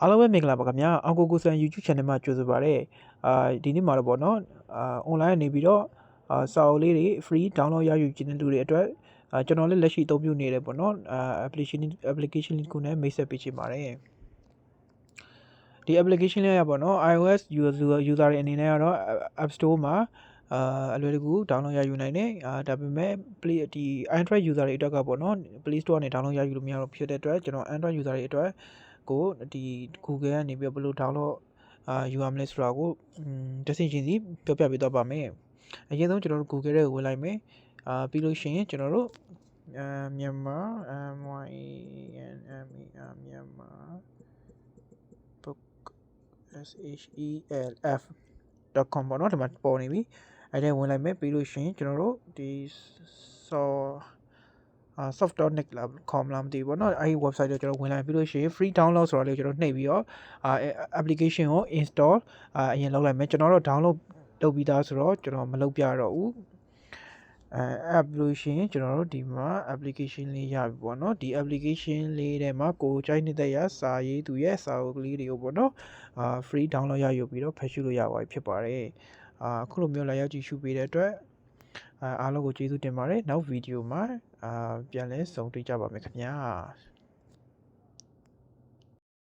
အားလုံးပဲမင်္ဂလာပါခင်ဗျာအောင်ကိုကိုဆန် YouTube channel မှာကြိုဆိုပါရစေဒီနေ့မှာတော့ပေါ့နော်online နေပြီးတော့စာအုပ်လေးတွေ free download ရယူခြင်းတဲ့လူတွေအတွက်ကျွန်တော်လည်းလက်ရှိအသုံးပြုနေတယ်ပေါ့နော်application လေးကိုနဲ့မိတ်ဆက်ပေးချင်ပါတယ်ဒီ application လေးရပေါ့နော် iOS user တွေအနေနဲ့ကတော့ App Store မှာအလွယ်တကူ download ရယူနိုင်တယ်ဒါပေမဲ့ဒီ Android user တွေအတွက်ကပေါ့နော် Play Store ကနေ download ရယူလို့မရတော့ဖြစ်တဲ့အတွက်ကျွန်တော် Android user တွေအတွက်ကိုဒီ Google ကနေပြီးဘယ်လို download ယူရမလဲဆိုတာကိုတစ်ဆင့်ချင်းစီပြောပြပေးသွားပါမယ်အရင်ဆုံးကျွန်တော်တို့ Google ထဲကိုဝင်လိုက်မယ်ပြီးလို့ရှိရင်ကျွန်တော်တို့မြန်မာ မြန်မာ self.com ပေါ့နော်ဒီမှာပေါ်နေပြီအဲ့ဒါဝင်လိုက်မယ်ပြီးလို့ရှိရင်ကျွန်တော်တို့ဒီ soft.net.com လားမသိဘူးပေါ့နော်အဲ့ဒီ website ကိုကျွန်တော်ဝင်လိုက်ပြီးလို့ရှိရင် free download ဆိုတာလေးကိုကျွန်တော်နှိပ်ပြီးတော့application ကို install အရင်လုပ်လိုက်မယ်ကျွန်တော်တို့ download လုပ်ပြီးသားဆိုတော့ကျွန်တော်မလုပ်ပြတော့ဘူးapp လို့ရှိရင်ကျွန်တော်တို့ဒီမှာ application လေးရပြီပေါ့နော်ဒီ application လေးထဲမှာကိုကြိုက်နေတဲ့စာရေးသူရဲ့စာအုပ်ကလေးတွေကိုပေါ့နော်free download ရယူပြီးတော့ဖတ်ရှုလို့ရပါပြီဖြစ်ပါတယ်အခုလိုမျိုးလာရောက်ကြည့်ရှုပေးတဲ့အတွက်အားလုံးကိုကျေးဇူးတင်ပါတယ်နောက်ဗီဒီယိုမှာပြန်လည်ဆုံတွေ့ကြပါမယ်ခင်ဗျာ